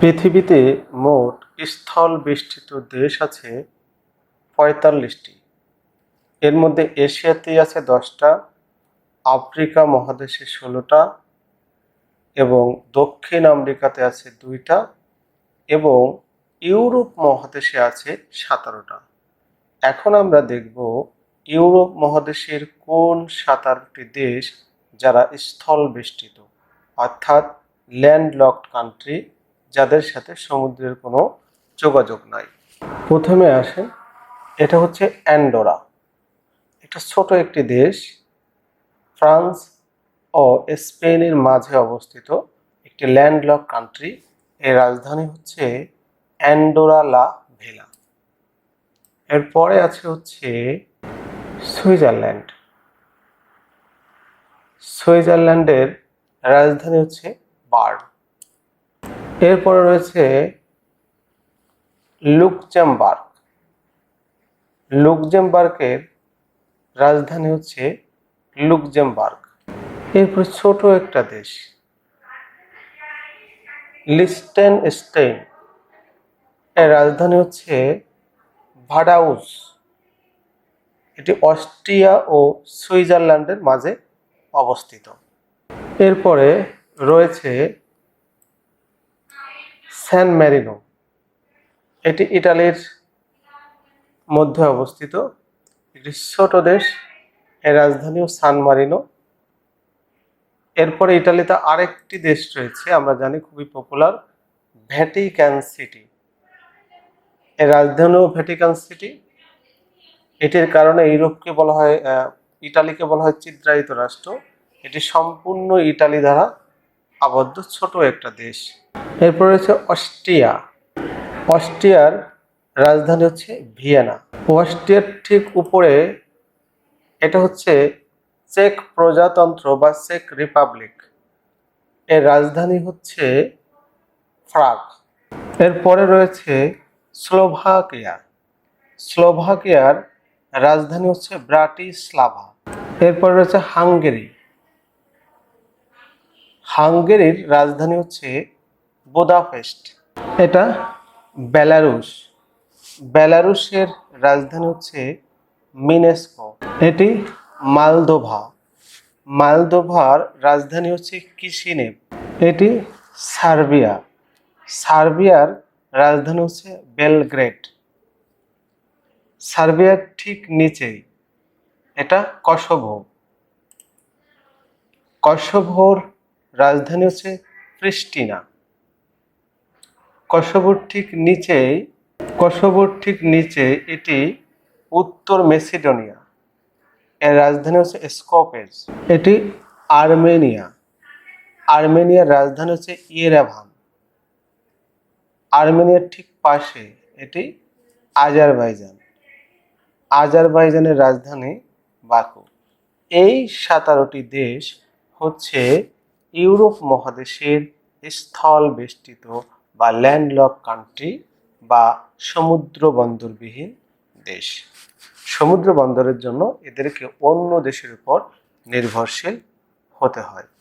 পৃথিবীতে মোট স্থল বেষ্টিত দেশ আছে ৪৫টি। এর মধ্যে এশিয়াতে আছে ১০টা, আফ্রিকা মহাদেশে ১৬টা এবং দক্ষিণ আমেরিকাতে আছে ২টা এবং ইউরোপ মহাদেশে আছে ১৭টা। এখন আমরা দেখব ইউরোপ মহাদেশের কোন ১৭টি দেশ যারা স্থল বেষ্টিত, অর্থাৎ ল্যান্ডলকড কান্ট্রি, যাদের সাথে সমুদ্রের কোনো যোগাযোগ নাই। প্রথমে আসেন, এটা হচ্ছে অ্যান্ডোরা। এটা ছোট একটি দেশ, ফ্রান্স ও স্পেনের মাঝে অবস্থিত একটি ল্যান্ডলক কান্ট্রি। এর রাজধানী হচ্ছে অ্যান্ডোরা লা ভেলা। এরপরে আছে হচ্ছে সুইজারল্যান্ড। সুইজারল্যান্ডের রাজধানী হচ্ছে বার্ন। এরপরে রয়েছে লুক্সেমবার্গ। লুক্সেমবার্গের রাজধানী হচ্ছে লুক্সেমবার্গ। এরপর ছোট একটা দেশ লিechtenstein, এর রাজধানী হচ্ছে ভাডাউস। এটি অস্ট্রিয়া ও সুইজারল্যান্ডের মাঝে অবস্থিত। এরপরে রয়েছে স্যান মেরিনো। এটি ইটালির মধ্যে অবস্থিত একটি ছোট দেশ, এর রাজধানীও সান মারিনো। এরপরে ইটালিতে আরেকটি দেশ রয়েছে, আমরা জানি খুবই পপুলার, ভ্যাটিকান সিটি। এর রাজধানীও ভ্যাটিকান সিটি। এটির কারণে ইউরোপকে বলা হয়, ইটালিকে বলা হয় চিত্রায়িত রাষ্ট্র। এটি সম্পূর্ণ ইটালি দ্বারা আবদ্ধ ছোট একটা দেশ। এরপর রয়েছে অস্ট্রিয়া। অস্ট্রিয়ার রাজধানী হচ্ছে ভিয়েনা। অস্ট্রিয়ার ঠিক উপরে এটা হচ্ছে চেক প্রজাতন্ত্র বা চেক রিপাবলিক। এর রাজধানী হচ্ছে প্রাগ। এরপরে রয়েছে স্লোভাকিয়া। স্লোভাকিয়ার রাজধানী হচ্ছে ব্রাটিস্লাভা। এরপরে রয়েছে হাঙ্গেরি। হাঙ্গেরির রাজধানী হচ্ছে বুদাপেস্ট। এটা বেলারুশ। বেলারুশের রাজধানী হচ্ছে মিনেস্কো। এটি মালদোভা। মালদোভার রাজধানী হচ্ছে কিশিনেভ। এটি সার্বিয়া। সার্বিয়ার রাজধানী হচ্ছে বেলগ্রেড। সার্বিয়ার ঠিক নিচেই এটা কসোভো। কসোভোর রাজধানী হচ্ছে প্রিস্টিনা। কসোভোর ঠিক নিচে এটি উত্তর মেসিডোনিয়া। এর রাজধানী হচ্ছে স্কোপেজ। এটি আর্মেনিয়া। আর্মেনিয়ার রাজধানী হচ্ছে ইয়েরেভান। আর্মেনিয়ার ঠিক পাশে এটি আজারবাইজান। আজারবাইজানের রাজধানী বাকু। এই 17টি দেশ হচ্ছে ইউরোপ মহাদেশের স্থল বেষ্টিত বা ল্যান্ডলক কান্ট্রি বা সমুদ্র বন্দরবিহীন দেশ। সমুদ্র বন্দরের জন্য এদেরকে অন্য দেশের উপর নির্ভরশীল হতে হয়।